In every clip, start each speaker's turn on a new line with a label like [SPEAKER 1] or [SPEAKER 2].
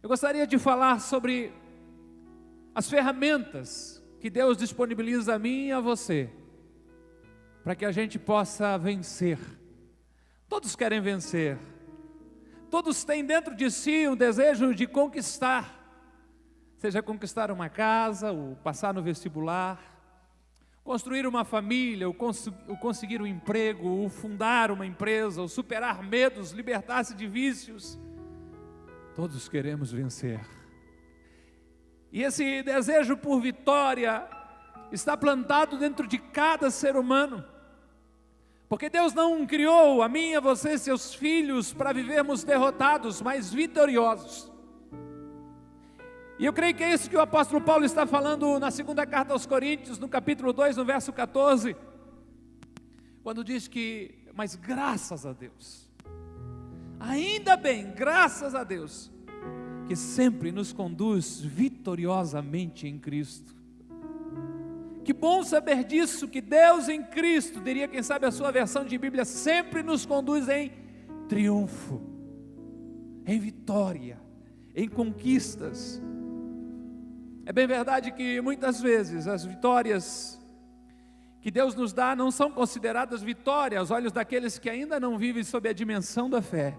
[SPEAKER 1] Eu gostaria de falar sobre as ferramentas que Deus disponibiliza a mim e a você, para que a gente possa vencer. Todos querem vencer, todos têm dentro de si um desejo de conquistar, seja conquistar uma casa, ou passar no vestibular, construir uma família, ou conseguir um emprego, ou fundar uma empresa, ou superar medos, libertar-se de vícios. Todos queremos vencer. E esse desejo por vitória está plantado dentro de cada ser humano. Porque Deus não criou a mim e a você, seus filhos, para vivermos derrotados, mas vitoriosos. E eu creio que é isso que o apóstolo Paulo está falando na segunda carta aos Coríntios, no capítulo 2, no verso 14. Quando diz que, mas graças a Deus, ainda bem, graças a Deus, que sempre nos conduz vitoriosamente em Cristo. Que bom saber disso, que Deus em Cristo, diria quem sabe a sua versão de Bíblia, sempre nos conduz em triunfo, em vitória, em conquistas. É bem verdade que muitas vezes as vitórias que Deus nos dá não são consideradas vitórias aos olhos daqueles que ainda não vivem sob a dimensão da fé.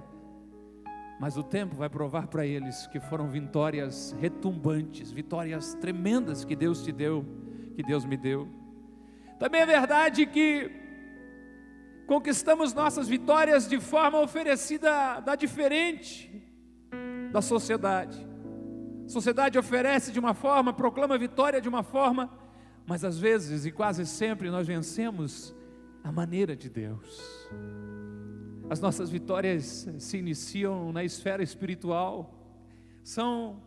[SPEAKER 1] Mas o tempo vai provar para eles que foram vitórias retumbantes, vitórias tremendas que Deus te deu, que Deus me deu. Também é verdade que conquistamos nossas vitórias de forma oferecida da diferente da sociedade. A sociedade oferece de uma forma, proclama vitória de uma forma, mas às vezes e quase sempre nós vencemos à maneira de Deus. As nossas vitórias se iniciam na esfera espiritual, são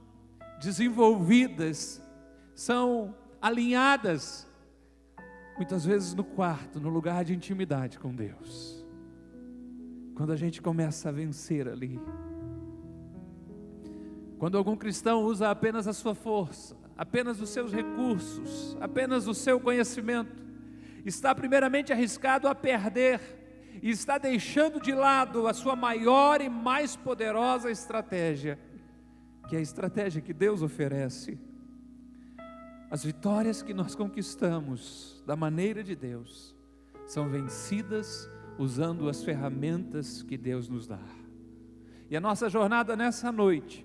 [SPEAKER 1] desenvolvidas, são alinhadas, muitas vezes no quarto, no lugar de intimidade com Deus. Quando a gente começa a vencer ali, quando algum cristão usa apenas a sua força, apenas os seus recursos, apenas o seu conhecimento, está primeiramente arriscado a perder, e está deixando de lado a sua maior e mais poderosa estratégia, que é a estratégia que Deus oferece. As vitórias que nós conquistamos da maneira de Deus são vencidas usando as ferramentas que Deus nos dá. E a nossa jornada nessa noite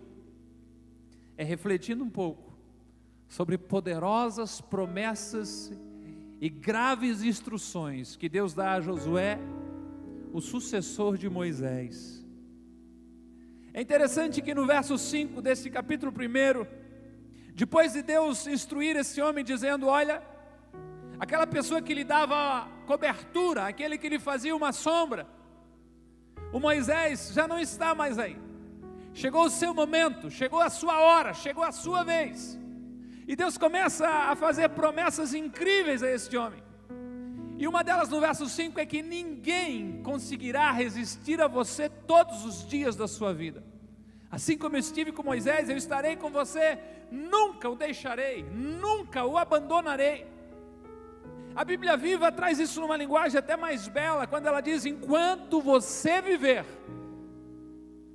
[SPEAKER 1] é refletindo um pouco sobre poderosas promessas e graves instruções que Deus dá a Josué, o sucessor de Moisés. É interessante que no verso 5 desse capítulo 1, depois de Deus instruir esse homem dizendo, olha, aquela pessoa que lhe dava cobertura, aquele que lhe fazia uma sombra, o Moisés já não está mais aí. Chegou o seu momento, chegou a sua hora, chegou a sua vez. E Deus começa a fazer promessas incríveis a este homem. E uma delas no verso 5 é que ninguém conseguirá resistir a você todos os dias da sua vida. Assim como eu estive com Moisés, eu estarei com você, nunca o deixarei, nunca o abandonarei. A Bíblia Viva traz isso numa linguagem até mais bela, quando ela diz, enquanto você viver,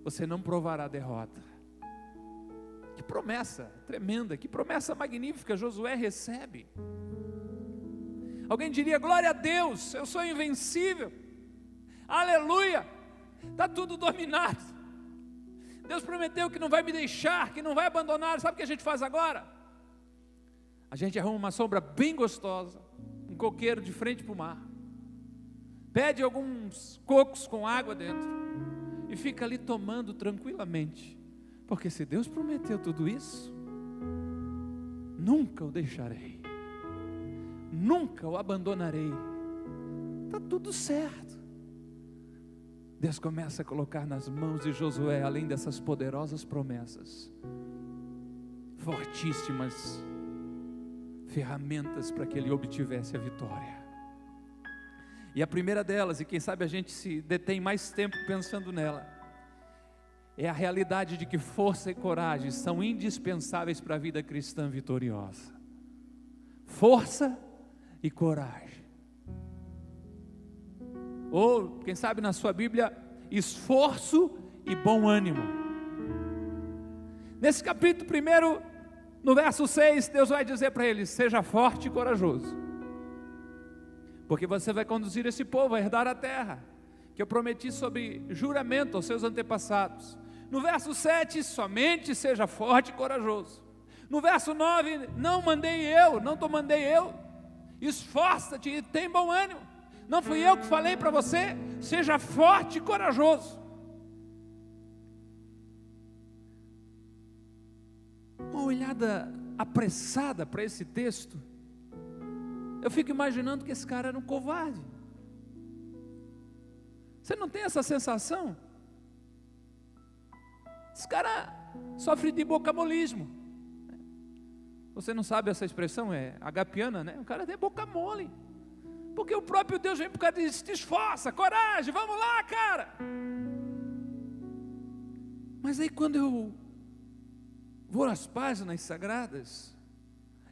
[SPEAKER 1] você não provará derrota. Que promessa tremenda, que promessa magnífica Josué recebe. Alguém diria, glória a Deus, eu sou invencível, aleluia, está tudo dominado, Deus prometeu que não vai me deixar, que não vai abandonar. Sabe o que a gente faz agora? A gente arruma uma sombra bem gostosa, um coqueiro de frente para o mar, pede alguns cocos com água dentro, e fica ali tomando tranquilamente, porque se Deus prometeu tudo isso, nunca o deixarei, nunca o abandonarei, está tudo certo. Deus começa a colocar nas mãos de Josué, além dessas poderosas promessas, fortíssimas ferramentas para que ele obtivesse a vitória. E a primeira delas, e quem sabe a gente se detém mais tempo pensando nela, é a realidade de que força e coragem são indispensáveis para a vida cristã vitoriosa. Força e coragem. Ou, quem sabe na sua Bíblia, esforço e bom ânimo. Nesse capítulo 1, no verso 6, Deus vai dizer para ele: seja forte e corajoso, porque você vai conduzir esse povo a herdar a terra, que eu prometi sob juramento aos seus antepassados. No verso 7, somente seja forte e corajoso. No verso 9, não te mandei eu, esforça-te e tem bom ânimo. Não fui eu que falei para você, seja forte e corajoso. Uma olhada apressada para esse texto, eu fico imaginando que esse cara era um covarde. Você não tem essa sensação? Esse cara sofre de bocamolismo. Você não sabe essa expressão? É agapiana, né? O cara tem boca mole, porque o próprio Deus vem para o cara e diz: te esforça, coragem, vamos lá, cara. Mas aí quando eu vou às páginas sagradas,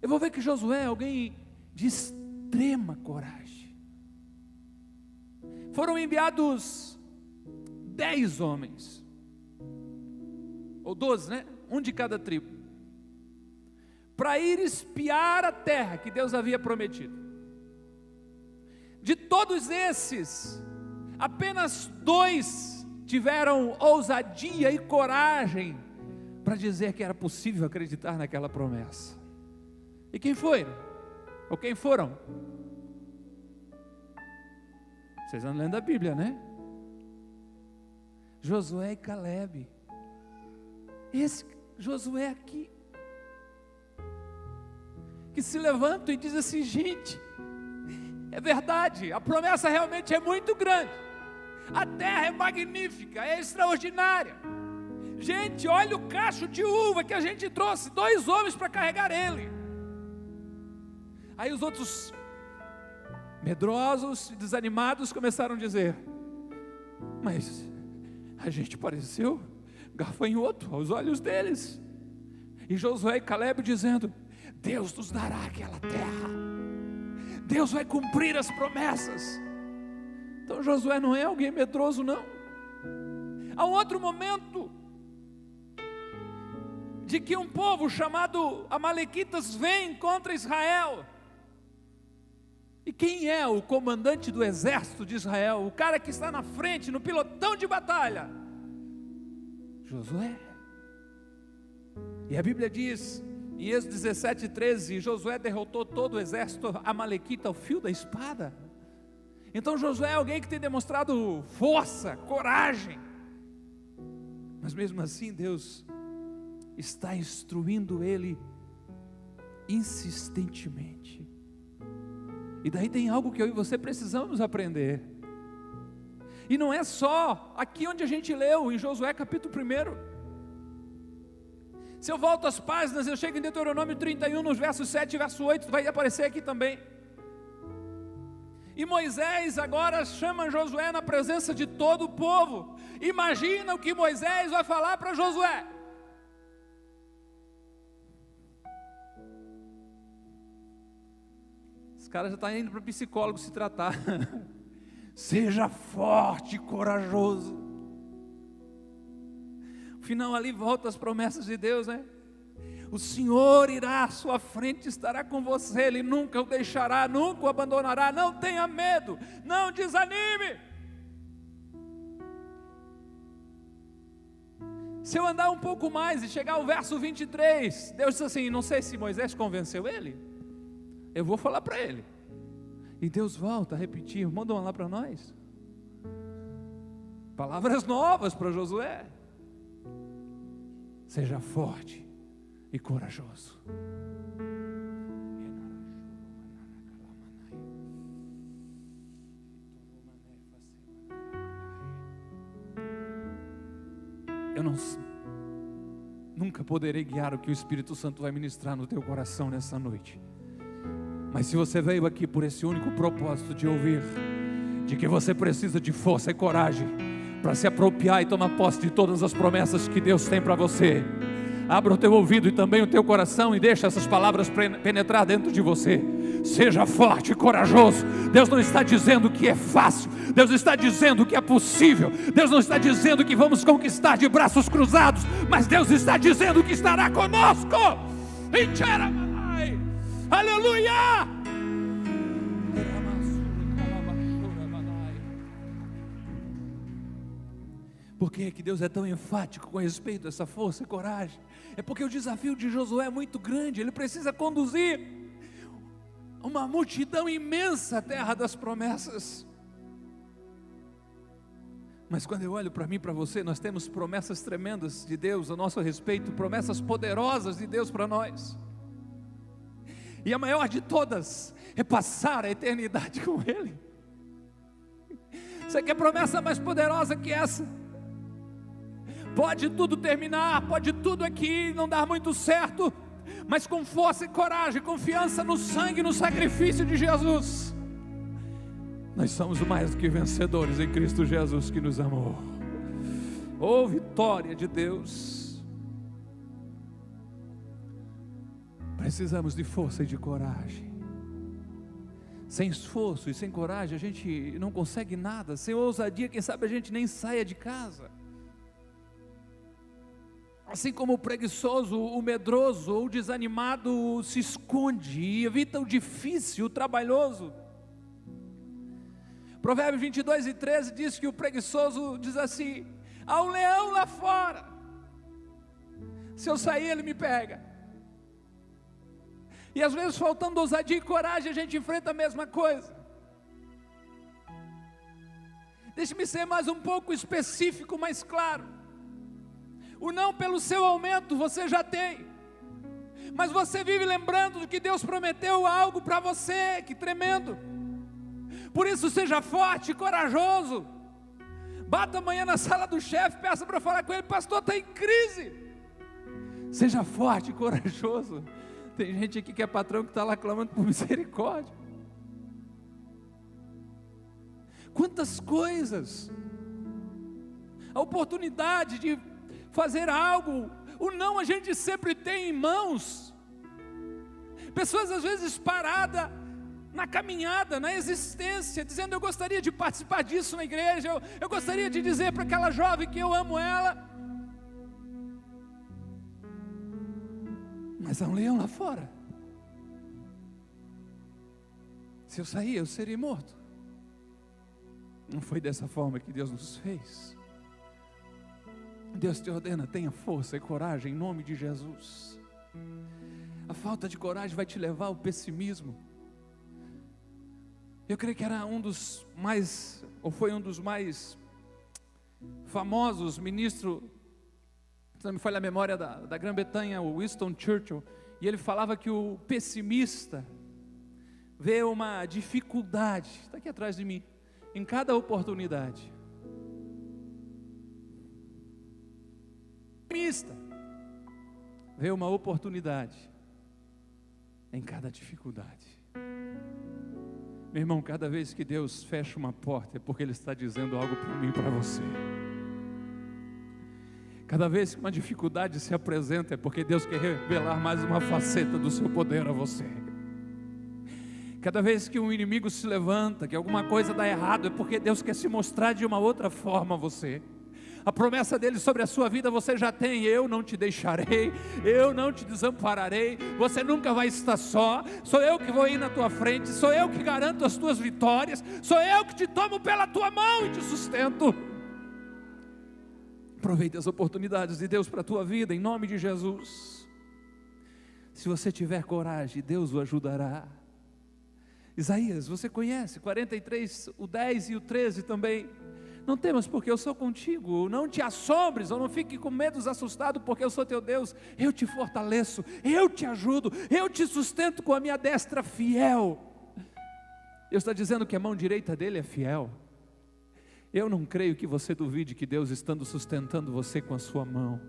[SPEAKER 1] eu vou ver que Josué é alguém de extrema coragem. Foram enviados 10 homens, ou 12, né? Um de cada tribo, para ir espiar a terra que Deus havia prometido. De todos esses, apenas 2 tiveram ousadia e coragem para dizer que era possível acreditar naquela promessa. E quem foi? Ou quem foram? Vocês andam lendo a Bíblia, né? Josué e Calebe. Esse Josué aqui, que se levantam e diz assim: gente, é verdade, a promessa realmente é muito grande, a terra é magnífica, é extraordinária. Gente, olha o cacho de uva que a gente trouxe, 2 homens para carregar ele. Aí os outros, medrosos e desanimados, começaram a dizer: mas a gente pareceu gafanhoto aos olhos deles. E Josué e Calebe dizendo: Deus nos dará aquela terra, Deus vai cumprir as promessas. Então Josué não é alguém medroso, não. Há um outro momento de que um povo chamado Amalequitas vem contra Israel. E quem é o comandante do exército de Israel? O cara que está na frente, no pilotão de batalha? Josué. E a Bíblia diz em Êxodo 17:13, Josué derrotou todo o exército amalequita ao fio da espada. Então Josué é alguém que tem demonstrado força, coragem. Mas mesmo assim Deus está instruindo ele insistentemente. E daí tem algo que eu e você precisamos aprender. E não é só aqui onde a gente leu, em Josué capítulo 1. Se eu volto às páginas, eu chego em Deuteronômio 31, nos versos 7 e verso 8, vai aparecer aqui também. E Moisés agora chama Josué na presença de todo o povo. Imagina o que Moisés vai falar para Josué. Esse cara já está indo para o psicólogo se tratar. Seja forte e corajoso. No final ali volta as promessas de Deus, né? O Senhor irá à sua frente, estará com você, Ele nunca o deixará, nunca o abandonará. Não tenha medo, não desanime. Se eu andar um pouco mais e chegar ao verso 23, Deus diz assim: não sei se Moisés convenceu ele, eu vou falar para ele. E Deus volta a repetir, manda uma lá para nós. Palavras novas para Josué. Seja forte e corajoso. Eu nunca poderei guiar o que o Espírito Santo vai ministrar no teu coração nessa noite. Mas se você veio aqui por esse único propósito de ouvir, de que você precisa de força e coragem para se apropriar e tomar posse de todas as promessas que Deus tem para você, Abra o teu ouvido e também o teu coração e deixa essas palavras penetrar dentro de você. Seja forte e corajoso. Deus não está dizendo que é fácil, Deus está dizendo que é possível. Deus não está dizendo que vamos conquistar de braços cruzados, mas Deus está dizendo que estará conosco. Aleluia! Por que Deus é tão enfático com respeito a essa força e coragem? É porque o desafio de Josué é muito grande. Ele precisa conduzir uma multidão imensa à terra das promessas. Mas quando eu olho para mim e para você, nós temos promessas tremendas de Deus a nosso respeito, promessas poderosas de Deus para nós. E a maior de todas é passar a eternidade com Ele. Você quer promessa mais poderosa que essa? Pode tudo terminar, pode tudo aqui não dar muito certo, mas com força e coragem, confiança no sangue e no sacrifício de Jesus, nós somos mais do que vencedores em Cristo Jesus que nos amou. Oh, vitória de Deus! Precisamos de força e de coragem. Sem esforço e sem coragem a gente não consegue nada. Sem ousadia, quem sabe a gente nem saia de casa. Assim como o preguiçoso, o medroso ou o desanimado se esconde e evita o difícil, o trabalhoso. Provérbios 22:13 diz que o preguiçoso diz assim: há um leão lá fora, se eu sair ele me pega. E às vezes, faltando ousadia e coragem, a gente enfrenta a mesma coisa. Deixe-me ser mais um pouco específico, mais claro. O não pelo seu aumento você já tem, mas você vive lembrando que Deus prometeu algo para você, que tremendo. Por isso seja forte e corajoso. Bata amanhã na sala do chefe, peça para falar com ele: pastor, está em crise. Seja forte e corajoso. Tem gente aqui que é patrão que está lá clamando por misericórdia. Quantas coisas, a oportunidade de fazer algo, o não a gente sempre tem em mãos. Pessoas às vezes paradas na caminhada, na existência, dizendo: eu gostaria de participar disso na igreja, eu gostaria de dizer para aquela jovem que eu amo ela, mas há um leão lá fora. Se eu sair, eu serei morto. Não foi dessa forma que Deus nos fez. Deus te ordena: tenha força e coragem em nome de Jesus. A falta de coragem vai te levar ao pessimismo. Eu creio que era um dos mais, ou foi um dos mais famosos ministros, se não me falha a memória, da Grã-Bretanha, o Winston Churchill. E ele falava que o pessimista vê uma dificuldade, está aqui atrás de mim, em cada oportunidade. Vê uma oportunidade em cada dificuldade. Meu irmão, cada vez que Deus fecha uma porta é porque Ele está dizendo algo para mim e para você. Cada vez que uma dificuldade se apresenta é porque Deus quer revelar mais uma faceta do seu poder a você. Cada vez que um inimigo se levanta, que alguma coisa dá errado, é porque Deus quer se mostrar de uma outra forma a você. A promessa dele sobre a sua vida você já tem: eu não te deixarei, eu não te desampararei, você nunca vai estar só, sou eu que vou ir na tua frente, sou eu que garanto as tuas vitórias, sou eu que te tomo pela tua mão e te sustento. Aproveite as oportunidades de Deus para a tua vida, em nome de Jesus. Se você tiver coragem, Deus o ajudará. Isaías, você conhece, 43, o 10 e o 13 também. Não temas, porque eu sou contigo. Não te assombres, ou não fique com medo, assustado, porque eu sou teu Deus. Eu te fortaleço, eu te ajudo, eu te sustento com a minha destra fiel. Deus está dizendo que a mão direita dele é fiel. Eu não creio que você duvide que Deus, estando sustentando você com a sua mão,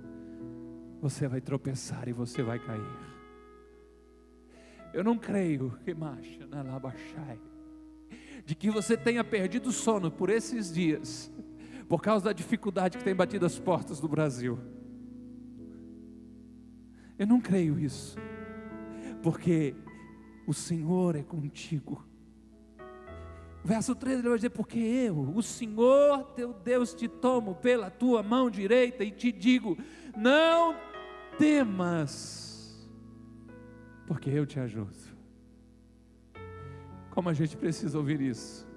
[SPEAKER 1] você vai tropeçar e você vai cair. Eu não creio de que você tenha perdido o sono por esses dias, por causa da dificuldade que tem batido as portas do Brasil. Eu não creio isso, porque o Senhor é contigo. Verso 3 ele vai dizer: porque eu, o Senhor teu Deus, te tomo pela tua mão direita e te digo: não temas, porque eu te ajudo. Como a gente precisa ouvir isso.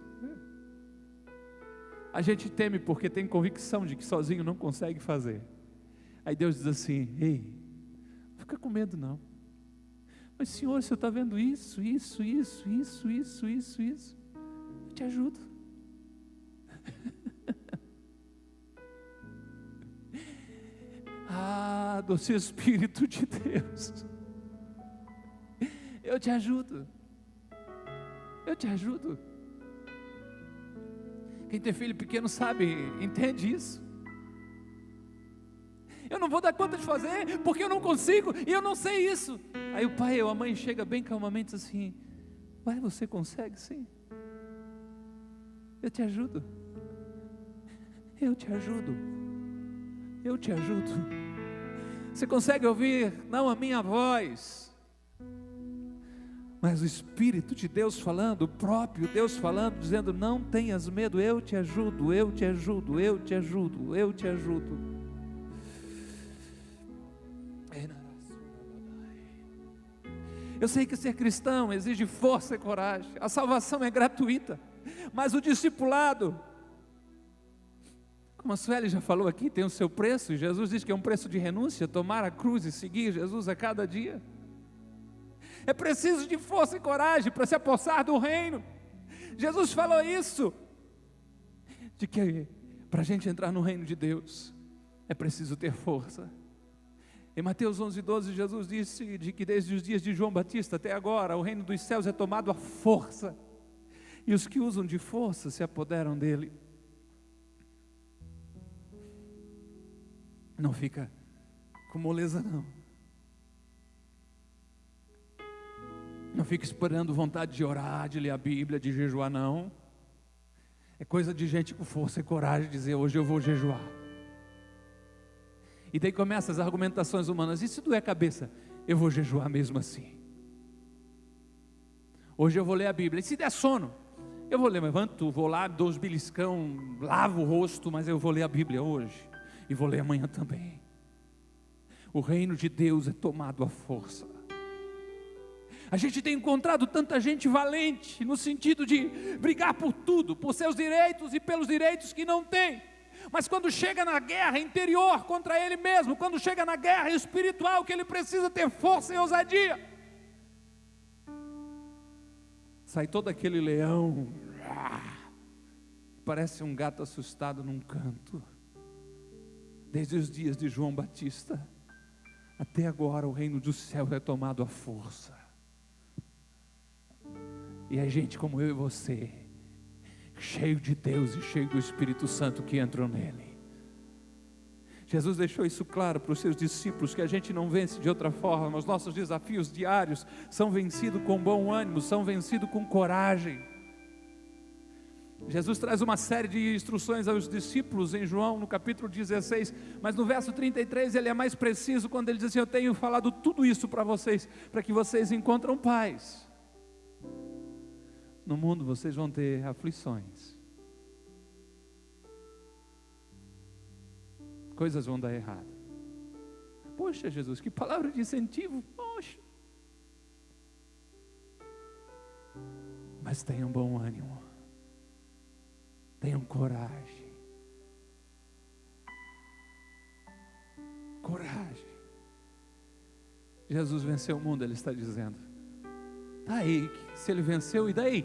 [SPEAKER 1] A gente teme porque tem convicção de que sozinho não consegue fazer. Aí Deus diz assim: ei, não fica com medo não. Mas Senhor, o Senhor está vendo isso, eu te ajudo. Ah, doce Espírito de Deus, eu te ajudo. Eu te ajudo. Quem tem filho pequeno sabe, entende isso. Eu não vou dar conta de fazer, porque eu não consigo, e eu não sei isso. Aí o pai ou a mãe chega bem calmamente assim: vai, você consegue sim. Eu te ajudo. Eu te ajudo. Eu te ajudo. Você consegue ouvir, não a minha voz, mas o Espírito de Deus falando, o próprio Deus falando, dizendo: não tenhas medo, eu te ajudo, eu te ajudo, eu te ajudo, eu te ajudo. Eu sei que ser cristão exige força e coragem, a salvação é gratuita, mas o discipulado, como a Sueli já falou aqui, tem o seu preço, e Jesus diz que é um preço de renúncia, tomar a cruz e seguir Jesus a cada dia. É preciso de força e coragem para se apossar do reino. Jesus falou isso, de que para a gente entrar no reino de Deus, é preciso ter força. Em Mateus 11:12, Jesus disse de que desde os dias de João Batista até agora, o reino dos céus é tomado à força, e os que usam de força se apoderam dele. Não fica com moleza não. Não fica esperando vontade de orar, de ler a Bíblia, de jejuar não. É coisa de gente com força e coragem dizer: hoje eu vou jejuar. E daí começam as argumentações humanas: e se doer a cabeça? Eu vou jejuar mesmo assim. Hoje eu vou ler a Bíblia. E se der sono? Eu vou ler, levanto, vou lá, dou os beliscão, lavo o rosto, mas eu vou ler a Bíblia hoje. E vou ler amanhã também. O reino de Deus é tomado à força. A gente tem encontrado tanta gente valente, no sentido de brigar por tudo, por seus direitos e pelos direitos que não tem. Mas quando chega na guerra interior contra ele mesmo, quando chega na guerra espiritual, que ele precisa ter força e ousadia, sai todo aquele leão, parece um gato assustado num canto. Desde os dias de João Batista até agora, o reino do céu é tomado à força. E é gente como eu e você, cheio de Deus e cheio do Espírito Santo, que entram nele. Jesus deixou isso claro para os seus discípulos, que a gente não vence de outra forma. Os nossos desafios diários são vencidos com bom ânimo, são vencidos com coragem. Jesus traz uma série de instruções aos discípulos em João, no capítulo 16, mas no verso 33 ele é mais preciso, quando ele diz assim: eu tenho falado tudo isso para vocês, para que vocês encontrem paz. No mundo vocês vão ter aflições, coisas vão dar errado. Poxa Jesus, que palavra de incentivo, poxa. Mas tenham bom ânimo, tenham coragem. Coragem. Jesus venceu o mundo, ele está dizendo. Tá aí, se ele venceu, e daí?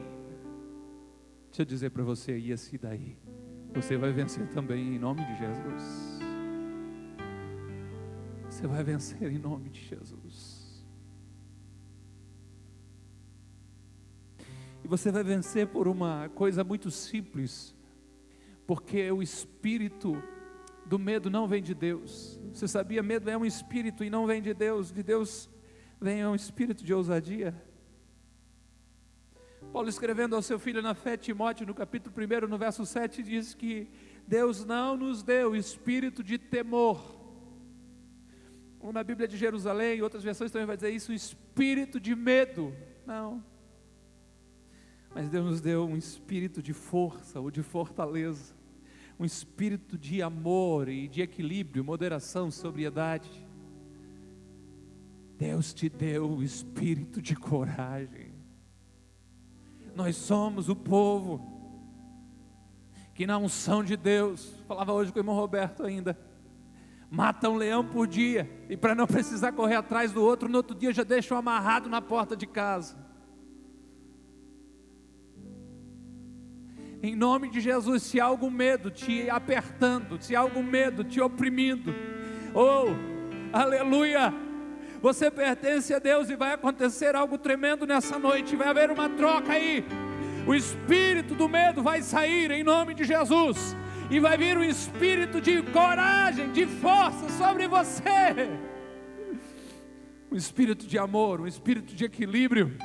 [SPEAKER 1] Deixa eu dizer para você, e esse daí? Você vai vencer também em nome de Jesus. Você vai vencer em nome de Jesus. E você vai vencer por uma coisa muito simples, porque o espírito do medo não vem de Deus. Você sabia? Medo é um espírito e não vem de Deus. De Deus vem um espírito de ousadia. Paulo, escrevendo ao seu filho na fé, Timóteo, no capítulo 1, no verso 7, diz que Deus não nos deu espírito de temor, ou na Bíblia de Jerusalém, em outras versões também vai dizer isso, um espírito de medo. Não. Mas Deus nos deu um espírito de força ou de fortaleza, um espírito de amor e de equilíbrio, moderação, sobriedade. Deus te deu o espírito de coragem. Nós somos o povo que na unção de Deus, falava hoje com o irmão Roberto ainda, mata um leão por dia, e para não precisar correr atrás do outro, no outro dia já deixam amarrado na porta de casa. Em nome de Jesus, se há algum medo te apertando, se há algum medo te oprimindo, aleluia, você pertence a Deus e vai acontecer algo tremendo nessa noite, vai haver uma troca aí, o espírito do medo vai sair em nome de Jesus, e vai vir um espírito de coragem, de força sobre você, um espírito de amor, um espírito de equilíbrio.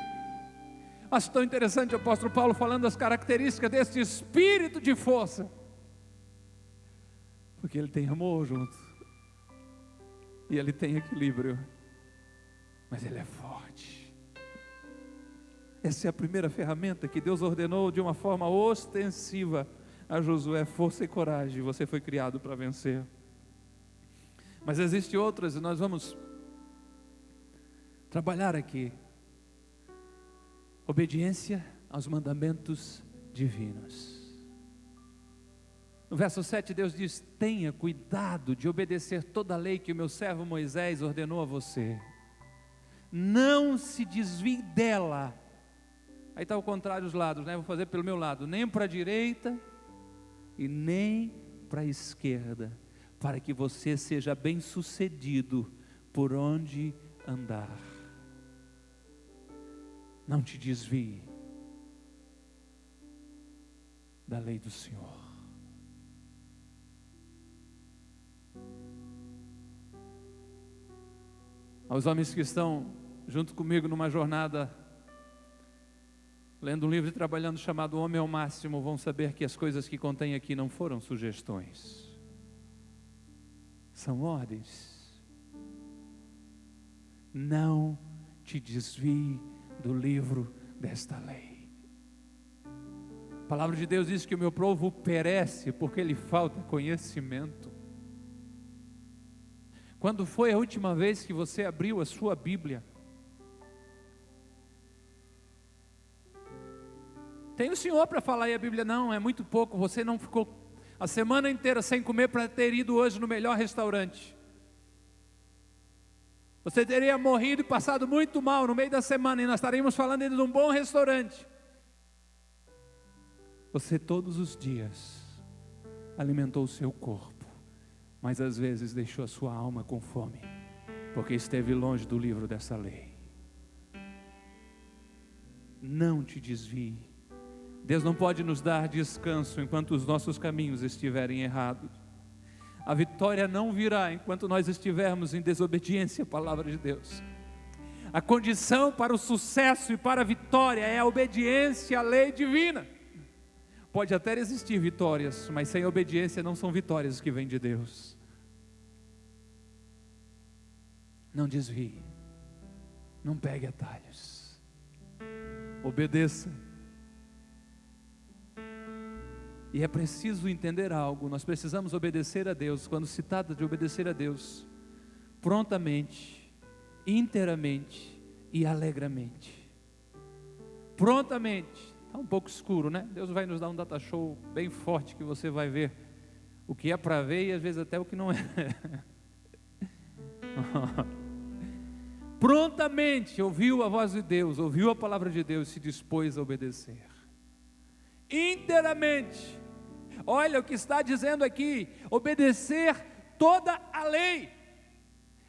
[SPEAKER 1] Acho tão interessante o apóstolo Paulo falando das características desse espírito de força, porque ele tem amor junto, e ele tem equilíbrio, mas ele é forte. Essa é a primeira ferramenta que Deus ordenou de uma forma ostensiva a Josué: força e coragem, você foi criado para vencer. Mas existem outras, e nós vamos trabalhar aqui. Obediência aos mandamentos divinos. No verso 7 Deus diz: tenha cuidado de obedecer toda a lei que o meu servo Moisés ordenou a você, não se desvie dela. Aí está o contrário dos lados, né? Vou fazer pelo meu lado, nem para a direita e nem para a esquerda, para que você seja bem sucedido por onde andar. Não te desvie da lei do Senhor. Aos homens que estão junto comigo numa jornada, lendo um livro e trabalhando chamado O Homem ao Máximo, vão saber que as coisas que contém aqui não foram sugestões, são ordens. Não te desvie do livro desta lei. A palavra de Deus diz que o meu povo perece porque lhe falta conhecimento. Quando foi a última vez que você abriu a sua Bíblia? Tem o Senhor para falar aí a Bíblia? Não, é muito pouco. Você não ficou a semana inteira sem comer para ter ido hoje no melhor restaurante. Você teria morrido e passado muito mal no meio da semana, e nós estaríamos falando ainda de um bom restaurante. Você todos os dias alimentou o seu corpo, mas às vezes deixou a sua alma com fome, porque esteve longe do livro dessa lei. Não te desvie. Deus não pode nos dar descanso enquanto os nossos caminhos estiverem errados. A vitória não virá enquanto nós estivermos em desobediência à palavra de Deus. A condição para o sucesso e para a vitória é a obediência à lei divina. Pode até existir vitórias, mas sem obediência não são vitórias que vêm de Deus. Não desvie, não pegue atalhos, obedeça. E é preciso entender algo: nós precisamos obedecer a Deus. Quando se trata de obedecer a Deus, prontamente, inteiramente e alegremente. Prontamente, está um pouco escuro, né? Deus vai nos dar um data show bem forte, que você vai ver o que é para ver e às vezes até o que não é. Prontamente ouviu a voz de Deus, ouviu a palavra de Deus e se dispôs a obedecer. Inteiramente. Olha o que está dizendo aqui: obedecer toda a lei.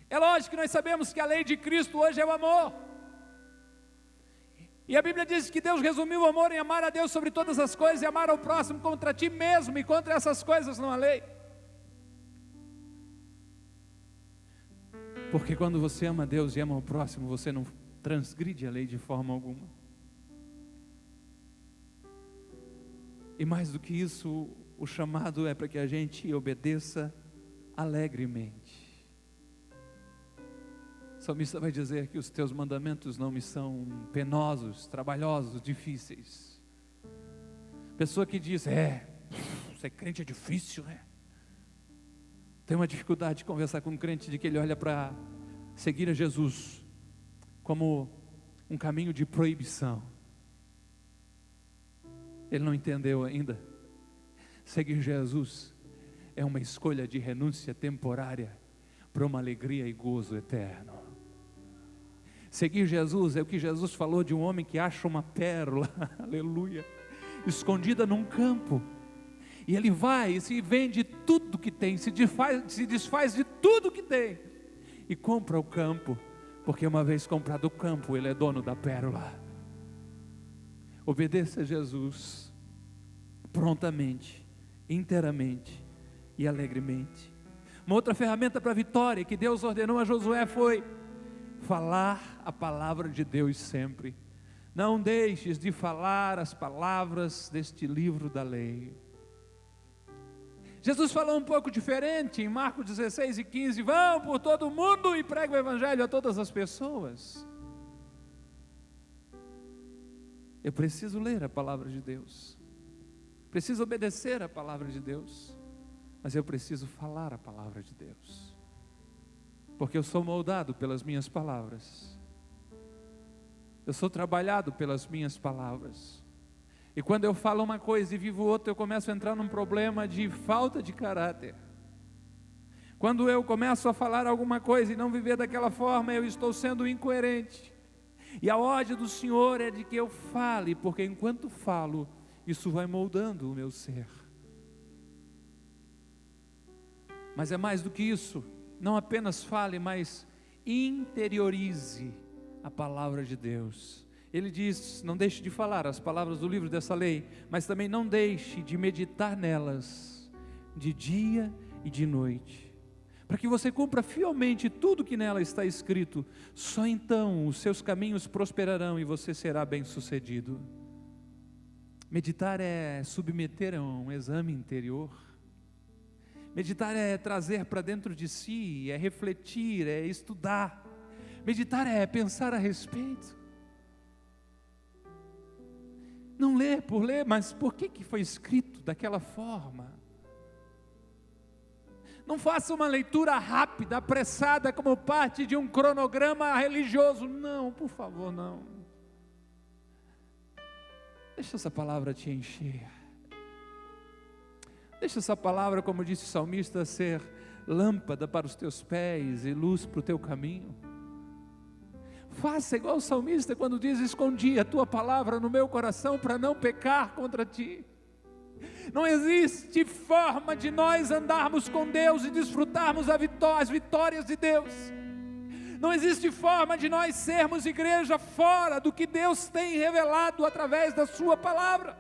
[SPEAKER 1] É lógico que nós sabemos que a lei de Cristo hoje é o amor. E a Bíblia diz que Deus resumiu o amor em amar a Deus sobre todas as coisas e amar ao próximo contra ti mesmo, e contra essas coisas não há lei. Porque quando você ama a Deus e ama ao próximo, você não transgride a lei de forma alguma. E mais do que isso, o chamado é para que a gente obedeça alegremente. salmista vai dizer que os teus mandamentos não me são penosos, trabalhosos, difíceis. Pessoa que diz, ser crente é difícil, né? Tem uma dificuldade de conversar com um crente de que ele olha para seguir a Jesus como um caminho de proibição. Ele não entendeu ainda. Seguir Jesus é uma escolha de renúncia temporária para uma alegria e gozo eterno. Seguir Jesus é o que Jesus falou de um homem que acha uma pérola, aleluia, escondida num campo. E ele vai e se vende tudo que tem, se desfaz de tudo que tem e compra o campo, porque uma vez comprado o campo, ele é dono da pérola. Obedeça a Jesus prontamente, inteiramente e alegremente. Uma outra ferramenta para a vitória que Deus ordenou a Josué foi falar a palavra de Deus sempre. Não deixes de falar as palavras deste livro da lei. Jesus falou um pouco diferente em Marcos 16 e 15, vão por todo o mundo e preguem o evangelho a todas as pessoas. Eu preciso ler a palavra de Deus, preciso obedecer a palavra de Deus, mas eu preciso falar a palavra de Deus, porque eu sou moldado pelas minhas palavras, eu sou trabalhado pelas minhas palavras. E quando eu falo uma coisa e vivo outra, eu começo a entrar num problema de falta de caráter. Quando eu começo a falar alguma coisa e não viver daquela forma, eu estou sendo incoerente. E a ordem do Senhor é de que eu fale, porque enquanto falo, isso vai moldando o meu ser. Mas é mais do que isso, não apenas fale, mas interiorize a palavra de Deus. Ele diz, não deixe de falar as palavras do livro dessa lei, mas também não deixe de meditar nelas, de dia e de noite, para que você cumpra fielmente tudo que nela está escrito. Só então os seus caminhos prosperarão e você será bem-sucedido. Meditar é submeter a um exame interior. Meditar é trazer para dentro de si, é refletir, é estudar. Meditar é pensar a respeito. Não ler por ler, mas por que foi escrito daquela forma? Não faça uma leitura rápida, apressada, como parte de um cronograma religioso. Não, por favor, não. Deixa essa palavra te encher. Deixa essa palavra, como disse o salmista, ser lâmpada para os teus pés e luz para o teu caminho. Faça igual o salmista quando diz, escondi a tua palavra no meu coração para não pecar contra ti. Não existe forma de nós andarmos com Deus e desfrutarmos as vitórias de Deus. Não existe forma de nós sermos igreja fora do que Deus tem revelado através da sua palavra.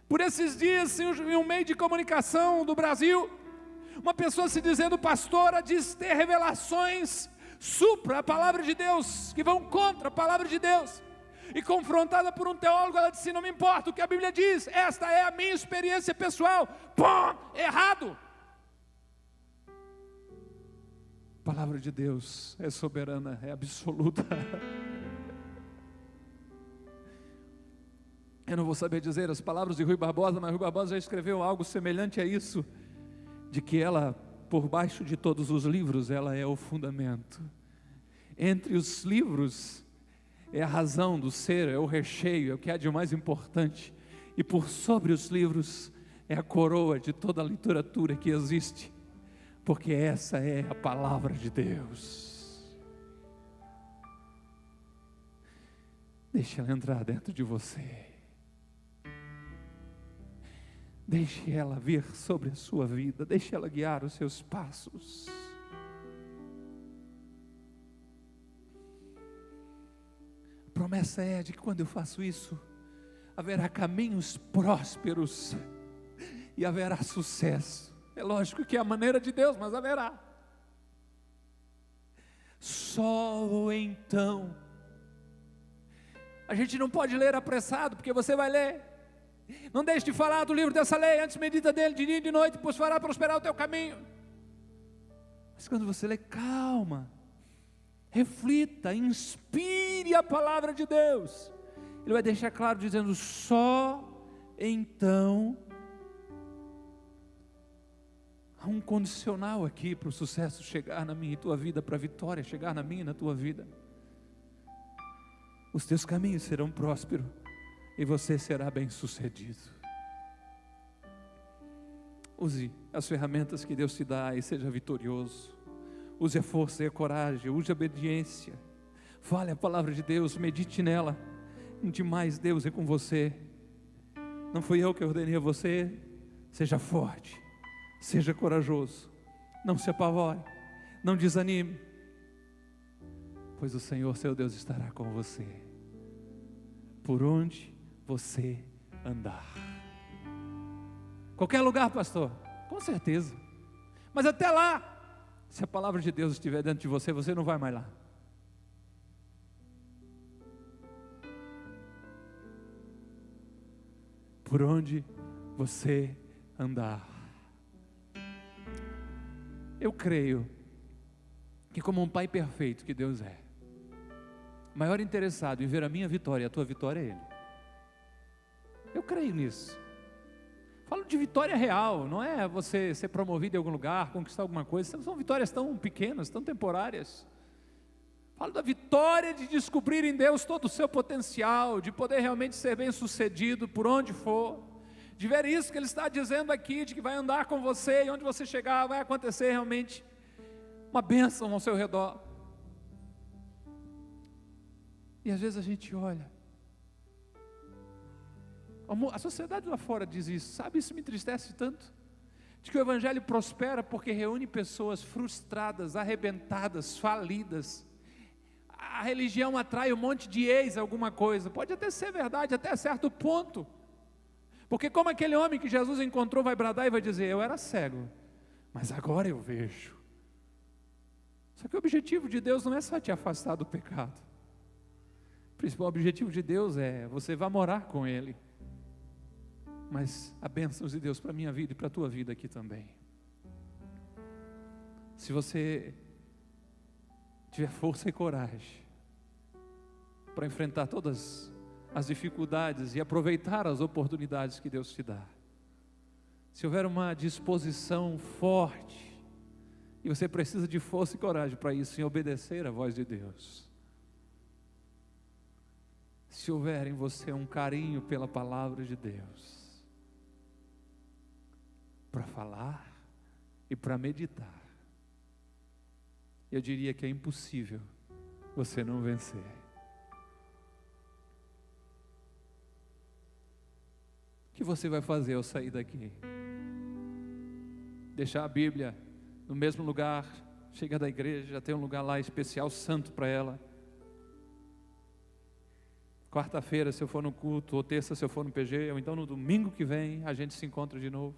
[SPEAKER 1] Por esses dias, em um meio de comunicação do Brasil, uma pessoa se dizendo pastora diz ter revelações supra a palavra de Deus, que vão contra a palavra de Deus. E confrontada por um teólogo, ela disse, não me importa o que a Bíblia diz, esta é a minha experiência pessoal. Errado. A palavra de Deus é soberana, é absoluta. Eu não vou saber dizer as palavras de Rui Barbosa, mas Rui Barbosa já escreveu algo semelhante a isso, de que ela, por baixo de todos os livros, ela é o fundamento. Entre os livros, é a razão do ser, é o recheio, é o que há de mais importante. E por sobre os livros, é a coroa de toda a literatura que existe, porque essa é a palavra de Deus. Deixe ela entrar dentro de você. Deixe ela vir sobre a sua vida, deixe ela guiar os seus passos. A promessa é de que quando eu faço isso, haverá caminhos prósperos e haverá sucesso. É lógico que é a maneira de Deus, mas haverá. Só então. A gente não pode ler apressado, porque você vai ler. Não deixe de falar do livro dessa lei, antes medita dele de dia e de noite, pois fará prosperar o teu caminho. Mas quando você lê, calma, reflita, inspire a palavra de Deus. Ele vai deixar claro dizendo: só então. Há um condicional aqui para o sucesso chegar na minha e tua vida, para a vitória chegar na minha e na tua vida. Os teus caminhos serão prósperos e você será bem-sucedido. Use as ferramentas que Deus te dá e seja vitorioso. Use a força e a coragem, use a obediência. Fale a palavra de Deus, medite nela. Demais Deus é com você. Não fui eu que ordenei a você. Seja forte, seja corajoso. Não se apavore, não desanime, pois o Senhor seu Deus estará com você, por onde você andar. Qualquer lugar, pastor? Com certeza. Mas até lá, se a palavra de Deus estiver dentro de você, você não vai mais lá. Por onde você andar. Eu creio que, como um pai perfeito que Deus é, o maior interessado em ver a minha vitória e a tua vitória é Ele. Eu creio nisso. Falo de vitória real, não é você ser promovido em algum lugar, conquistar alguma coisa. São vitórias tão pequenas, tão temporárias. Falo da vitória de descobrir em Deus todo o seu potencial, de poder realmente ser bem sucedido por onde for, de ver isso que Ele está dizendo aqui, de que vai andar com você e onde você chegar vai acontecer realmente uma bênção ao seu redor. E às vezes a gente olha, a sociedade lá fora diz isso, sabe, isso me entristece tanto, de que o Evangelho prospera porque reúne pessoas frustradas, arrebentadas, falidas. A religião atrai um monte de alguma coisa, pode até ser verdade, até certo ponto, porque como aquele homem que Jesus encontrou vai bradar e vai dizer: eu era cego, mas agora eu vejo. Só que o objetivo de Deus não é só te afastar do pecado, o principal objetivo de Deus é: você vai morar com Ele, mas a bênção de Deus para a minha vida e para a tua vida aqui também. Se você tiver força e coragem para enfrentar todas as dificuldades e aproveitar as oportunidades que Deus te dá, se houver uma disposição forte, e você precisa de força e coragem para isso, em obedecer à voz de Deus, se houver em você um carinho pela palavra de Deus, para falar e para meditar, eu diria que é impossível você não vencer. O que você vai fazer ao sair daqui? Deixar a Bíblia no mesmo lugar, chegar da igreja, tem um lugar lá especial, santo para ela. Quarta-feira, se eu for no culto, ou terça, se eu for no PG, ou então no domingo que vem, a gente se encontra de novo.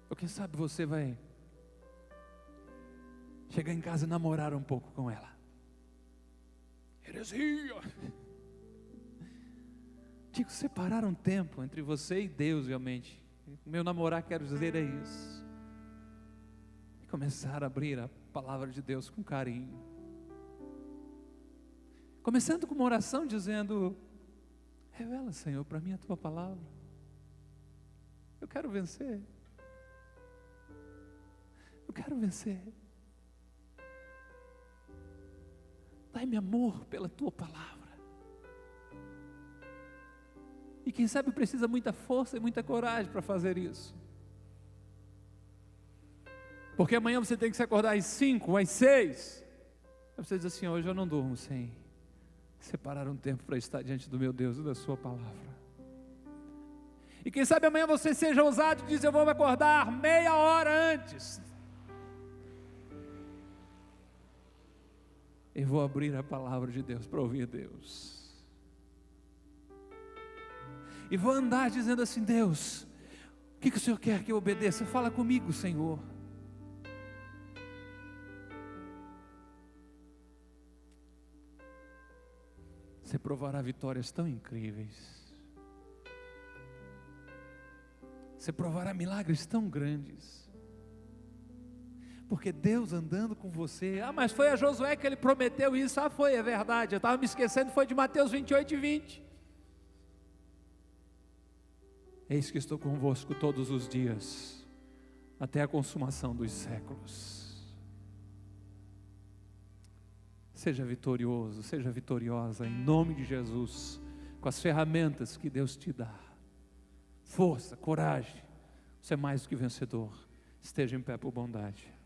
[SPEAKER 1] Ou quem sabe você vai chegar em casa e namorar um pouco com ela. Heresia! Digo, separar um tempo entre você e Deus realmente. Meu namorar, quero dizer, é isso. E começar a abrir a palavra de Deus com carinho. Começando com uma oração dizendo: revela, Senhor, para mim a tua palavra. Eu quero vencer. Eu quero vencer. Dai-me amor pela tua palavra. E quem sabe precisa muita força e muita coragem para fazer isso. Porque amanhã você tem que se acordar às 5, às 6. Aí você diz assim: hoje eu não durmo sem separar um tempo para estar diante do meu Deus e da sua palavra. E quem sabe amanhã você seja ousado e diz: eu vou me acordar meia hora antes. Eu vou abrir a palavra de Deus para ouvir Deus. E vou andar dizendo assim: Deus, o que o Senhor quer que eu obedeça? Fala comigo, Senhor. Você provará vitórias tão incríveis. Você provará milagres tão grandes. Porque Deus andando com você. Ah, mas foi a Josué que ele prometeu isso. Ah, foi, é verdade. Eu estava me esquecendo, foi de Mateus 28 e 20. Eis que estou convosco todos os dias, até a consumação dos séculos. Seja vitorioso, seja vitoriosa, em nome de Jesus, com as ferramentas que Deus te dá. Força, coragem, você é mais do que vencedor. Esteja em pé por bondade.